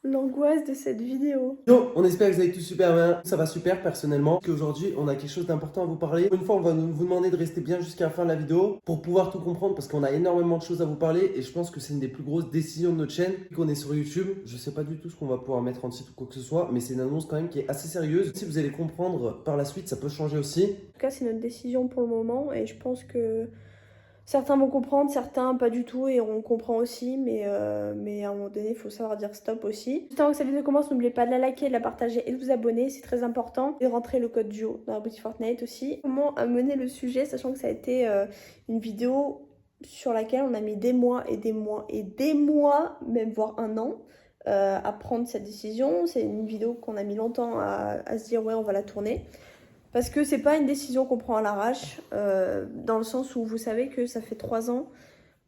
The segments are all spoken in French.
L'angoisse de cette vidéo. Yo, on espère que vous allez tous super bien. Ça va super personnellement. Qu'aujourd'hui, on a quelque chose d'important à vous parler. Une fois, on va vous demander de rester bien jusqu'à la fin de la vidéo pour pouvoir tout comprendre parce qu'on a énormément de choses à vous parler et je pense que c'est une des plus grosses décisions de notre chaîne. Qu'on est sur YouTube, je sais pas du tout ce qu'on va pouvoir mettre en titre ou quoi que ce soit, mais c'est une annonce quand même qui est assez sérieuse. Si vous allez comprendre par la suite, ça peut changer aussi. En tout cas, c'est notre décision pour le moment et je pense que certains vont comprendre, certains pas du tout et on comprend aussi, mais à un moment donné, il faut savoir dire stop aussi. Juste avant que cette vidéo commence, n'oubliez pas de la liker, de la partager et de vous abonner, c'est très important. Et rentrer le code duo dans la boutique Fortnite aussi. Comment amener le sujet, sachant que ça a été une vidéo sur laquelle on a mis des mois et des mois et des mois, même voire un an, à prendre cette décision. C'est une vidéo qu'on a mis longtemps à se dire ouais, on va la tourner. Parce que c'est pas une décision qu'on prend à l'arrache, dans le sens où vous savez que ça fait 3 ans,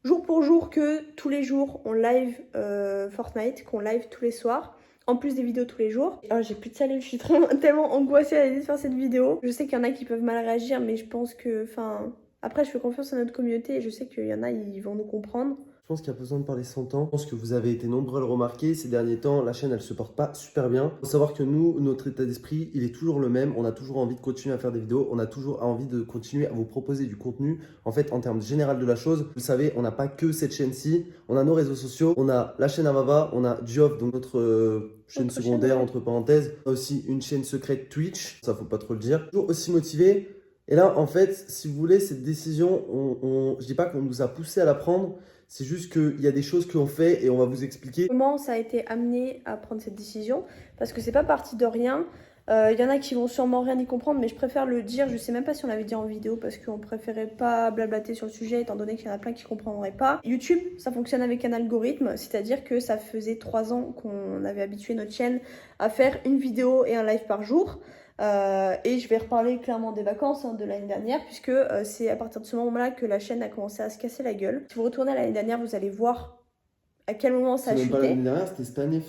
jour pour jour, que tous les jours on live Fortnite, qu'on live tous les soirs, en plus des vidéos tous les jours. Oh, j'ai plus de salive, je suis tellement angoissée à l'idée de faire cette vidéo. Je sais qu'il y en a qui peuvent mal réagir, mais je pense que, après je fais confiance à notre communauté et je sais qu'il y en a, ils vont nous comprendre. Je pense qu'il y a besoin de parler son temps. Je pense que vous avez été nombreux à le remarquer. Ces derniers temps, la chaîne, elle se porte pas super bien. Il faut savoir que nous, notre état d'esprit, il est toujours le même. On a toujours envie de continuer à faire des vidéos. On a toujours envie de continuer à vous proposer du contenu. En fait, en termes général de la chose, vous savez, on n'a pas que cette chaîne-ci. On a nos réseaux sociaux. On a la chaîne Avava. On a Geoff, donc notre chaîne secondaire, entre parenthèses. On a aussi une chaîne secrète Twitch. Ça, faut pas trop le dire. Toujours aussi motivé. Et là, en fait, si vous voulez, cette décision, je dis pas qu'on nous a poussé à la prendre. C'est juste qu'il y a des choses qu'on fait et on va vous expliquer. Comment ça a été amené à prendre cette décision? Parce que c'est pas parti de rien. Il y en a qui vont sûrement rien y comprendre, mais je préfère le dire. Je sais même pas si on l'avait dit en vidéo parce qu'on préférait pas blablater sur le sujet, étant donné qu'il y en a plein qui comprendraient pas. YouTube, ça fonctionne avec un algorithme, c'est-à-dire que ça faisait 3 ans qu'on avait habitué notre chaîne à faire une vidéo et un live par jour. Et je vais reparler clairement des vacances de l'année dernière, puisque c'est à partir de ce moment-là que la chaîne a commencé à se casser la gueule. Si vous retournez à l'année dernière, vous allez voir à quel moment ça a chuté. C'est même pas l'année dernière, c'était cette année.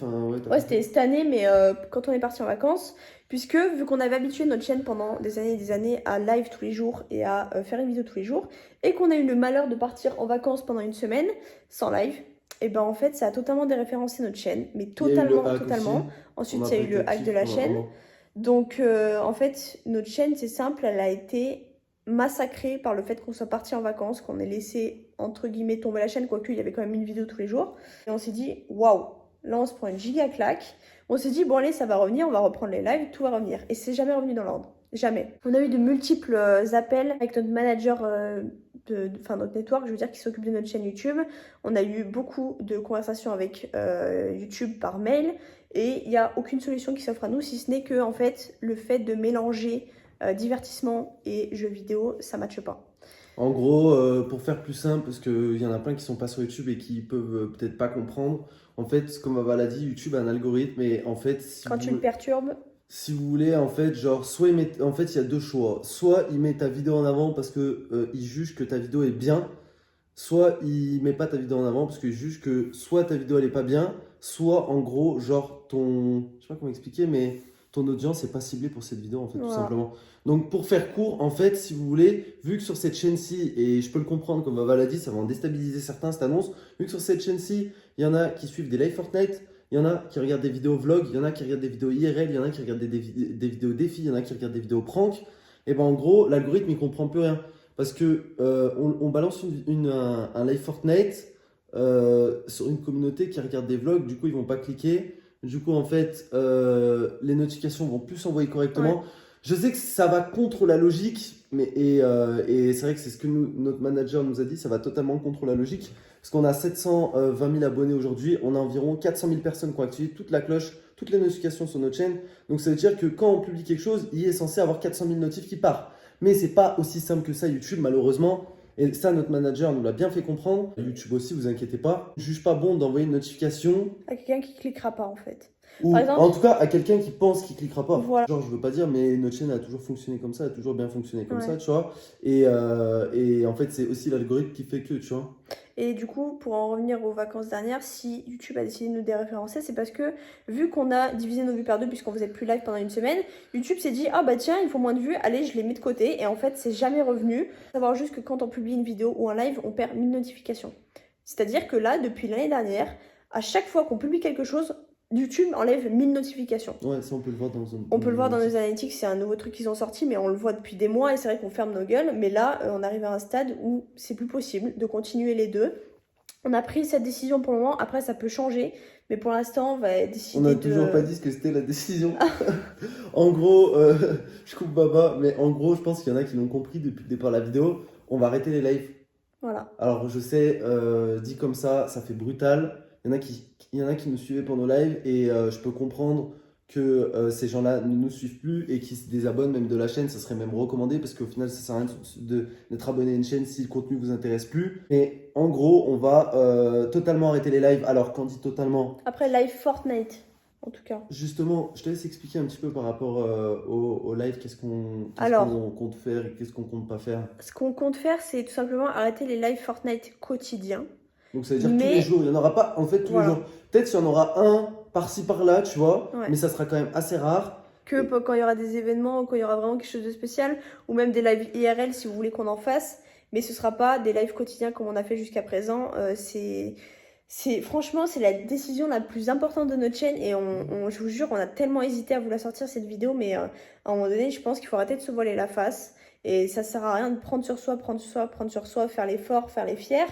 Ouais, c'était cette année, mais quand on est parti en vacances, puisque vu qu'on avait habitué notre chaîne pendant des années et des années à live tous les jours et à faire une vidéo tous les jours, et qu'on a eu le malheur de partir en vacances pendant une semaine sans live, et ben en fait ça a totalement déréférencé notre chaîne, mais totalement. Ensuite il y a eu le hack de la chaîne. Donc en fait notre chaîne, c'est simple, elle a été massacrée par le fait qu'on soit parti en vacances, qu'on ait laissé entre guillemets tomber la chaîne, quoique il y avait quand même une vidéo tous les jours. Et on s'est dit waouh, là on se prend une giga claque. On s'est dit bon allez, ça va revenir, on va reprendre les lives, tout va revenir. Et c'est jamais revenu dans l'ordre, jamais. On a eu de multiples appels avec notre manager notre network, je veux dire, qui s'occupe de notre chaîne YouTube. On a eu beaucoup de conversations avec YouTube par mail et il n'y a aucune solution qui s'offre à nous, si ce n'est que en fait le fait de mélanger divertissement et jeux vidéo, ça ne matche pas. En gros, pour faire plus simple, parce qu'il y en a plein qui sont pas sur YouTube et qui peuvent peut-être pas comprendre. En fait, comme Aval a dit, YouTube a un algorithme et en fait, quand tu le perturbes. Si vous voulez, en fait, genre, soit en fait, il y a deux choix. Soit il met ta vidéo en avant parce que il juge que ta vidéo est bien, soit il met pas ta vidéo en avant parce qu'il juge que soit ta vidéo elle est pas bien, soit en gros, genre je sais pas comment expliquer, mais ton audience est pas ciblée pour cette vidéo en fait, tout simplement. Donc pour faire court, en fait, si vous voulez, vu que sur cette chaîne-ci, et je peux le comprendre comme Aval a dit, ça va en déstabiliser certains cette annonce, vu que sur cette chaîne-ci, il y en a qui suivent des live Fortnite, il y en a qui regardent des vidéos vlog, il y en a qui regardent des vidéos IRL, il y en a qui regardent des vidéos défis, il y en a qui regardent des vidéos prank. Et ben en gros, l'algorithme il comprend plus rien. Parce que on balance un live Fortnite sur une communauté qui regarde des vlogs, du coup ils vont pas cliquer. Du coup en fait les notifications vont plus s'envoyer correctement. Ouais. Je sais que ça va contre la logique, et c'est vrai que c'est ce que notre manager nous a dit, ça va totalement contre la logique. Parce qu'on a 720 000 abonnés aujourd'hui, on a environ 400 000 personnes qui ont activé toute la cloche, toutes les notifications sur notre chaîne. Donc ça veut dire que quand on publie quelque chose, il est censé avoir 400 000 notifs qui partent. Mais c'est pas aussi simple que ça YouTube malheureusement. Et ça, notre manager nous l'a bien fait comprendre. YouTube aussi, vous inquiétez pas. Je juge pas bon d'envoyer une notification à quelqu'un qui cliquera pas en fait. Ou par exemple, en tout cas à quelqu'un qui pense qu'il cliquera pas. Voilà. Genre je veux pas dire, mais notre chaîne a toujours fonctionné comme ça, a toujours bien fonctionné comme ça, tu vois. Et en fait c'est aussi l'algorithme qui fait que, tu vois. Et du coup, pour en revenir aux vacances dernières, si YouTube a décidé de nous déréférencer, c'est parce que vu qu'on a divisé nos vues par deux puisqu'on faisait plus live pendant une semaine, YouTube s'est dit ah bah tiens, il faut moins de vues, allez je les mets de côté. Et en fait c'est jamais revenu. Faut savoir juste que quand on publie une vidéo ou un live, on perd 1000 notifications. C'est-à-dire que là, depuis l'année dernière, à chaque fois qu'on publie quelque chose, YouTube enlève 1000 notifications. Ouais, ça on peut le voir dans On peut le voir dans nos analytics, c'est un nouveau truc qu'ils ont sorti, mais on le voit depuis des mois et c'est vrai qu'on ferme nos gueules. Mais là, on arrive à un stade où c'est plus possible de continuer les deux. On a pris cette décision pour le moment, après ça peut changer, mais pour l'instant, on va décider On n'a toujours pas dit ce que c'était la décision. En gros, je coupe Baba, mais en gros, je pense qu'il y en a qui l'ont compris depuis le départ de la vidéo. On va arrêter les lives. Voilà. Alors, je sais, dit comme ça fait brutal. Il y en a qui nous suivaient pour nos lives et je peux comprendre que ces gens-là ne nous suivent plus et qui se désabonnent même de la chaîne. Ça serait même recommandé parce qu'au final, ça sert à rien d'être abonné à une chaîne si le contenu vous intéresse plus. Mais en gros, on va totalement arrêter les lives. Alors, quand on dit totalement, Après, live Fortnite, en tout cas. justement, je te laisse expliquer un petit peu par rapport au live, qu'est-ce qu'on compte faire et qu'est-ce qu'on compte pas faire. Ce qu'on compte faire, c'est tout simplement arrêter les lives Fortnite quotidiens. Donc ça veut dire tous les jours, il n'y en aura pas en fait tous les jours. Peut-être qu'il y en aura un par-ci par-là, tu vois, mais ça sera quand même assez rare. Que quand il y aura des événements, quand il y aura vraiment quelque chose de spécial, ou même des lives IRL si vous voulez qu'on en fasse, mais ce sera pas des lives quotidiens comme on a fait jusqu'à présent. Franchement, c'est la décision la plus importante de notre chaîne et je vous jure, on a tellement hésité à vous la sortir cette vidéo, mais à un moment donné, je pense qu'il faut arrêter de se voiler la face et ça sert à rien de prendre sur soi, faire l'effort, faire les fiers.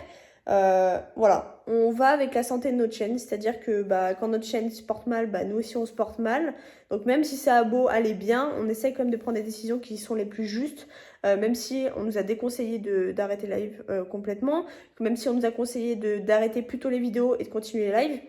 Voilà, on va avec la santé de notre chaîne, c'est-à-dire que quand notre chaîne se porte mal, nous aussi on se porte mal. Donc même si ça a beau aller bien, on essaie quand même de prendre des décisions qui sont les plus justes, même si on nous a déconseillé d'arrêter live complètement, même si on nous a conseillé d'arrêter plutôt les vidéos et de continuer les lives.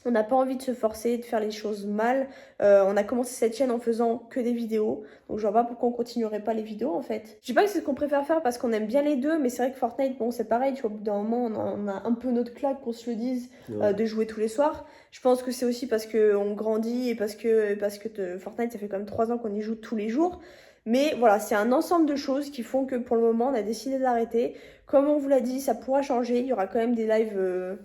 On n'a pas envie de se forcer, de faire les choses mal. On a commencé cette chaîne en faisant que des vidéos. Donc je vois pas pourquoi on continuerait pas les vidéos en fait. Je dis pas que c'est ce qu'on préfère faire parce qu'on aime bien les deux, mais c'est vrai que Fortnite, bon c'est pareil, tu vois, au bout d'un moment on a un peu notre claque, qu'on se le dise, de jouer tous les soirs. Je pense que c'est aussi parce qu'on grandit et parce que Fortnite, ça fait quand même 3 ans qu'on y joue tous les jours. Mais voilà, c'est un ensemble de choses qui font que pour le moment on a décidé d'arrêter. Comme on vous l'a dit, ça pourra changer, il y aura quand même des lives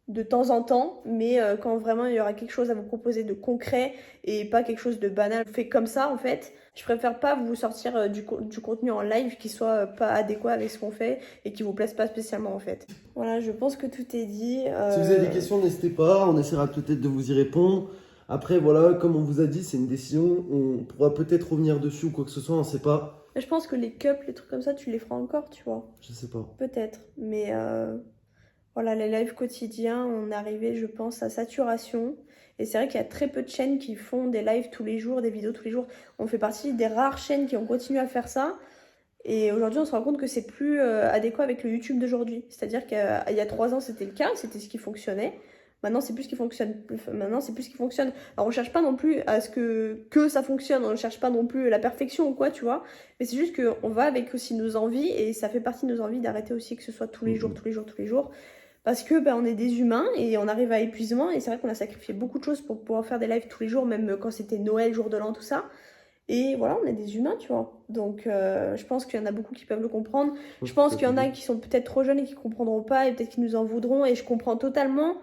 de temps en temps, mais quand vraiment il y aura quelque chose à vous proposer de concret et pas quelque chose de banal fait comme ça en fait, je préfère pas vous sortir du contenu en live qui soit pas adéquat avec ce qu'on fait et qui vous plaise pas spécialement en fait. Voilà, je pense que tout est dit. Si vous avez des questions, n'hésitez pas, on essaiera peut-être de vous y répondre. Après voilà, comme on vous a dit, c'est une décision, on pourra peut-être revenir dessus ou quoi que ce soit, on sait pas. Je pense que les cups, les trucs comme ça, tu les feras encore, tu vois. Je sais pas. Peut-être, mais voilà, les lives quotidiens, on est arrivé, je pense, à saturation. Et c'est vrai qu'il y a très peu de chaînes qui font des lives tous les jours, des vidéos tous les jours. On fait partie des rares chaînes qui ont continué à faire ça. Et aujourd'hui, on se rend compte que c'est plus adéquat avec le YouTube d'aujourd'hui. C'est-à-dire qu'il y a 3 ans, c'était le cas, c'était ce qui fonctionnait. Maintenant, c'est plus ce qui fonctionne. Alors, on cherche pas non plus à ce que ça fonctionne. On ne cherche pas non plus la perfection ou quoi, tu vois. Mais c'est juste qu'on va avec aussi nos envies. Et ça fait partie de nos envies d'arrêter aussi que ce soit tous les jours, tous les jours, tous les jours. Parce que on est des humains et on arrive à épuisement. Et c'est vrai qu'on a sacrifié beaucoup de choses pour pouvoir faire des lives tous les jours, même quand c'était Noël, jour de l'an, tout ça. Et voilà, on est des humains, tu vois. Donc, je pense qu'il y en a beaucoup qui peuvent le comprendre. Je pense qu'il y en a qui sont peut-être trop jeunes et qui comprendront pas et peut-être qui nous en voudront. Et je comprends totalement.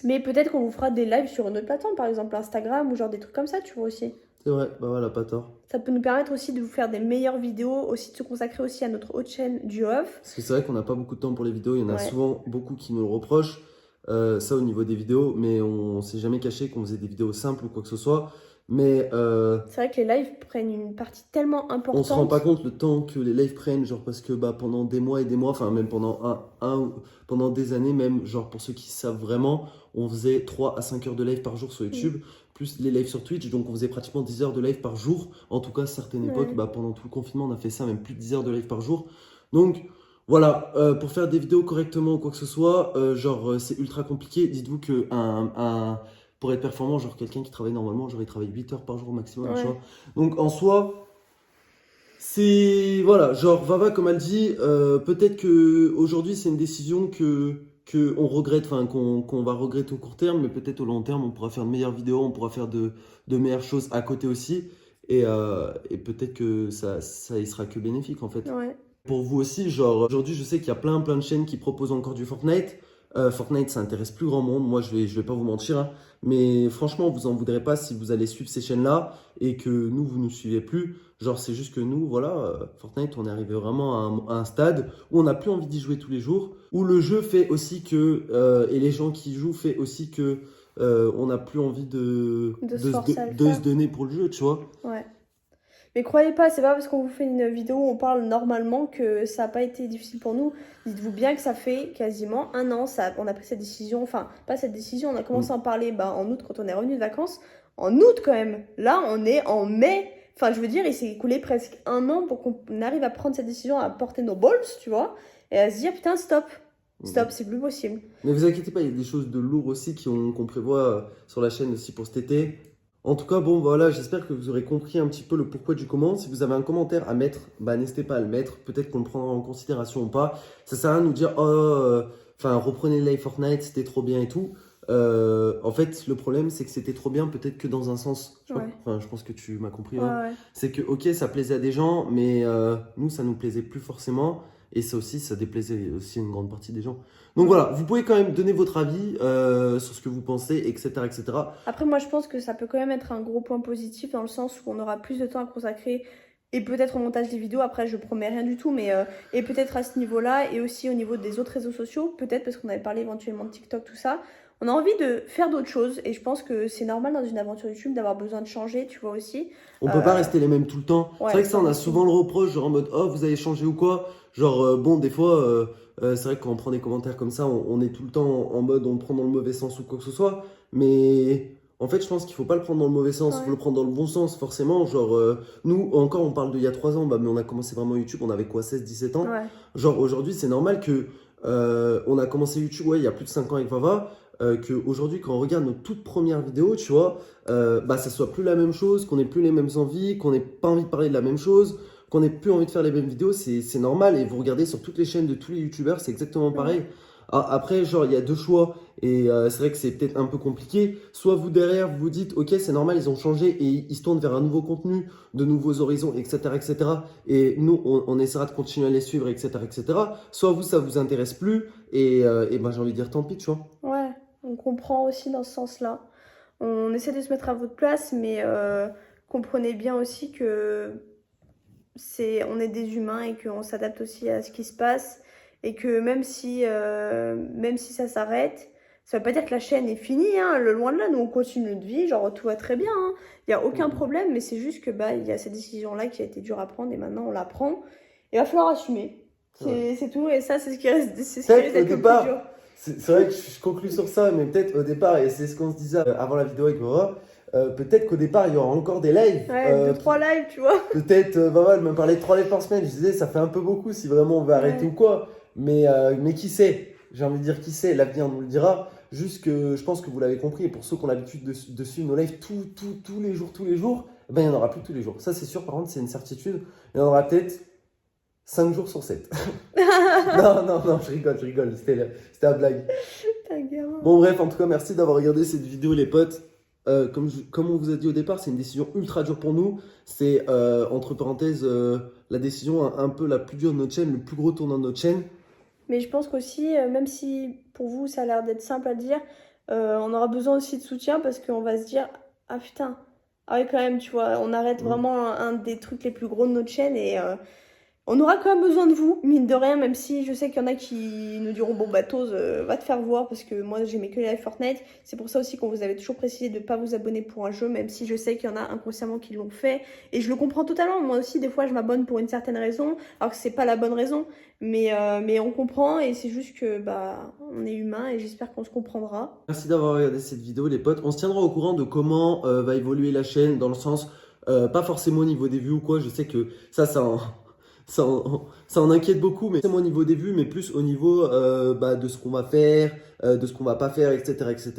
Mais peut-être qu'on vous fera des lives sur une autre plateforme, par exemple Instagram ou genre des trucs comme ça, tu vois aussi. C'est vrai, bah voilà, pas tort. Ça peut nous permettre aussi de vous faire des meilleures vidéos, aussi de se consacrer aussi à notre autre chaîne du off. Parce que c'est vrai qu'on n'a pas beaucoup de temps pour les vidéos, il y en a souvent beaucoup qui nous le reprochent, ça au niveau des vidéos, mais on s'est jamais caché qu'on faisait des vidéos simples ou quoi que ce soit. Mais c'est vrai que les lives prennent une partie tellement importante. On se rend pas compte le temps que les lives prennent, genre parce que pendant des mois et des mois, enfin même pendant pendant des années même, genre pour ceux qui savent vraiment, on faisait 3 à 5 heures de live par jour sur YouTube, plus les lives sur Twitch, donc on faisait pratiquement 10 heures de live par jour. En tout cas, à certaines époques, pendant tout le confinement, on a fait ça, même plus de 10 heures de live par jour. Donc voilà, pour faire des vidéos correctement ou quoi que ce soit, c'est ultra compliqué. Dites-vous que pour être performant, genre quelqu'un qui travaille normalement, il travaille 8 heures par jour au maximum, tu vois. Donc en soi, c'est, voilà, genre Vava, comme elle dit, peut-être que aujourd'hui c'est une décision qu'on regrette, enfin qu'on va regretter au court terme, mais peut-être au long terme, on pourra faire de meilleures vidéos, on pourra faire de meilleures choses à côté aussi, et peut-être que ça y sera que bénéfique en fait. Pour vous aussi, genre aujourd'hui je sais qu'il y a plein de chaînes qui proposent encore du Fortnite. Fortnite, ça intéresse plus grand monde. Moi, je vais pas vous mentir, hein. Mais franchement, vous en voudrez pas si vous allez suivre ces chaînes-là et que nous, vous nous suivez plus. Genre, c'est juste que nous, voilà, Fortnite, on est arrivé vraiment à un stade où on n'a plus envie d'y jouer tous les jours, où le jeu fait aussi que, et les gens qui y jouent fait aussi que on n'a plus envie De se forcer à le de se faire. donner pour le jeu, tu vois. Ouais. Mais croyez pas, c'est pas parce qu'on vous fait une vidéo où on parle normalement que ça n'a pas été difficile pour nous. Dites-vous bien que ça fait quasiment un an, on a pris cette décision, enfin pas cette décision, on a commencé à en parler en août quand on est revenu de vacances. En août quand même, là on est en mai. Enfin je veux dire, il s'est écoulé presque un an pour qu'on arrive à prendre cette décision, à porter nos balls, tu vois, et à se dire putain stop, c'est plus possible. Mais vous inquiétez pas, il y a des choses de lourd aussi qu'on prévoit sur la chaîne aussi pour cet été. En tout cas, bon, voilà, j'espère que vous aurez compris un petit peu le pourquoi du comment. Si vous avez un commentaire à mettre, bah, n'hésitez pas à le mettre. Peut-être qu'on le prendra en considération ou pas. Ça sert à rien de nous dire, enfin, reprenez le live Fortnite, c'était trop bien et tout. En fait, le problème, c'est que c'était trop bien, peut-être que dans un sens. Je pense que tu m'as compris. Ouais, Hein. ouais. C'est que, ok, ça plaisait à des gens, mais nous, ça nous plaisait plus forcément. Et ça aussi, ça déplaisait aussi à une grande partie des gens. Donc voilà, vous pouvez quand même donner votre avis sur ce que vous pensez, etc., etc. Après, moi, je pense que ça peut quand même être un gros point positif dans le sens où on aura plus de temps à consacrer et peut-être au montage des vidéos. Après, je promets rien du tout, mais et peut-être à ce niveau-là et aussi au niveau des autres réseaux sociaux, peut-être parce qu'on avait parlé éventuellement de TikTok, tout ça. On a envie de faire d'autres choses et je pense que c'est normal dans une aventure YouTube d'avoir besoin de changer, tu vois aussi. On peut pas rester les mêmes tout le temps. Ouais, c'est vrai que ça, on a souvent le reproche, genre en mode, oh, vous avez changé ou quoi. Genre, bon, des fois, c'est vrai que quand on prend des commentaires comme ça, on est tout le temps en mode, on le prend dans le mauvais sens ou quoi que ce soit. Mais en fait, je pense qu'il faut pas le prendre dans le mauvais sens, il faut le prendre dans le bon sens, forcément. Genre, nous, encore, on parle d'il y a 3 ans, bah, mais on a commencé vraiment YouTube, on avait quoi, 16, 17 ans. Ouais. Genre, aujourd'hui, c'est normal que on a commencé YouTube, ouais, il y a plus de 5 ans avec Vava. Qu'aujourd'hui, quand on regarde nos toutes premières vidéos, tu vois, bah, ça soit plus la même chose, qu'on ait plus les mêmes envies, qu'on n'ait pas envie de parler de la même chose, qu'on ait plus envie de faire les mêmes vidéos, c'est normal. Et vous regardez sur toutes les chaînes de tous les youtubeurs, c'est exactement pareil. Après, genre, il y a deux choix, et c'est vrai que c'est peut-être un peu compliqué. Soit vous, derrière, vous vous dites, ok, c'est normal, ils ont changé, et ils se tournent vers un nouveau contenu, de nouveaux horizons, etc., etc. Et nous, on essaiera de continuer à les suivre, etc., etc. Soit vous, ça vous intéresse plus, et ben, j'ai envie de dire tant pis, tu vois. Ouais, on comprend aussi dans ce sens-là. On essaie de se mettre à votre place, mais comprenez bien aussi que on est des humains et qu'on s'adapte aussi à ce qui se passe. Et que même si ça s'arrête, ça veut pas dire que la chaîne est finie, hein, le loin de là, nous on continue notre vie, genre tout va très bien, hein. Il n'y a aucun problème, mais c'est juste que il y a cette décision-là qui a été dure à prendre et maintenant on la prend. Il va falloir assumer. C'est tout, et ça c'est ce qui reste, c'est ce qui risque d'être le plus dur. C'est vrai que je conclue sur ça, mais peut-être au départ, et c'est ce qu'on se disait avant la vidéo avec Vava, peut-être qu'au départ il y aura encore des lives. Ouais, 2-3 lives, tu vois. Peut-être, Vava, elle me parlait de 3 lives par semaine, je disais ça fait un peu beaucoup si vraiment on veut arrêter ou quoi. Mais qui sait, j'ai envie de dire qui sait, l'avenir nous le dira. Juste que je pense que vous l'avez compris, et pour ceux qui ont l'habitude de suivre nos lives tous les jours, ben, il n'y en aura plus tous les jours. Ça c'est sûr, par contre c'est une certitude. Il y en aura peut-être 5 jours sur 7. non, je rigole, c'était la blague. Bon bref, en tout cas merci d'avoir regardé cette vidéo les potes. Comme on vous a dit au départ, c'est une décision ultra dure pour nous. C'est entre parenthèses la décision un peu la plus dure de notre chaîne, le plus gros tournant de notre chaîne. Mais je pense qu'aussi, même si pour vous ça a l'air d'être simple à dire, on aura besoin aussi de soutien parce qu'on va se dire, ah putain, ah ouais quand même, tu vois, on arrête vraiment un des trucs les plus gros de notre chaîne et on aura quand même besoin de vous, mine de rien, même si je sais qu'il y en a qui nous diront, bon bah Tose, va te faire voir parce que moi j'aimais que les live Fortnite. C'est pour ça aussi qu'on vous avait toujours précisé de ne pas vous abonner pour un jeu, même si je sais qu'il y en a inconsciemment qui l'ont fait. Et je le comprends totalement, moi aussi des fois je m'abonne pour une certaine raison, alors que c'est pas la bonne raison. Mais on comprend et c'est juste que on est humain et j'espère qu'on se comprendra. Merci d'avoir regardé cette vidéo les potes. On se tiendra au courant de comment va évoluer la chaîne dans le sens, pas forcément au niveau des vues ou quoi. Je sais que ça en inquiète beaucoup, mais c'est moins au niveau des vues, mais plus au niveau de ce qu'on va faire, de ce qu'on va pas faire, etc., etc.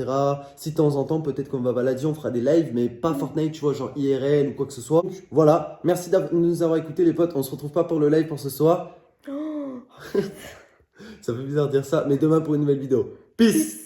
Si de temps en temps, peut-être comme Vava l'a dit, on fera des lives, mais pas Fortnite, tu vois, genre IRL ou quoi que ce soit. Donc, voilà, merci de nous avoir écoutés les potes. On se retrouve pas pour le live pour ce soir. Ça fait bizarre de dire ça, mais demain pour une nouvelle vidéo. Peace!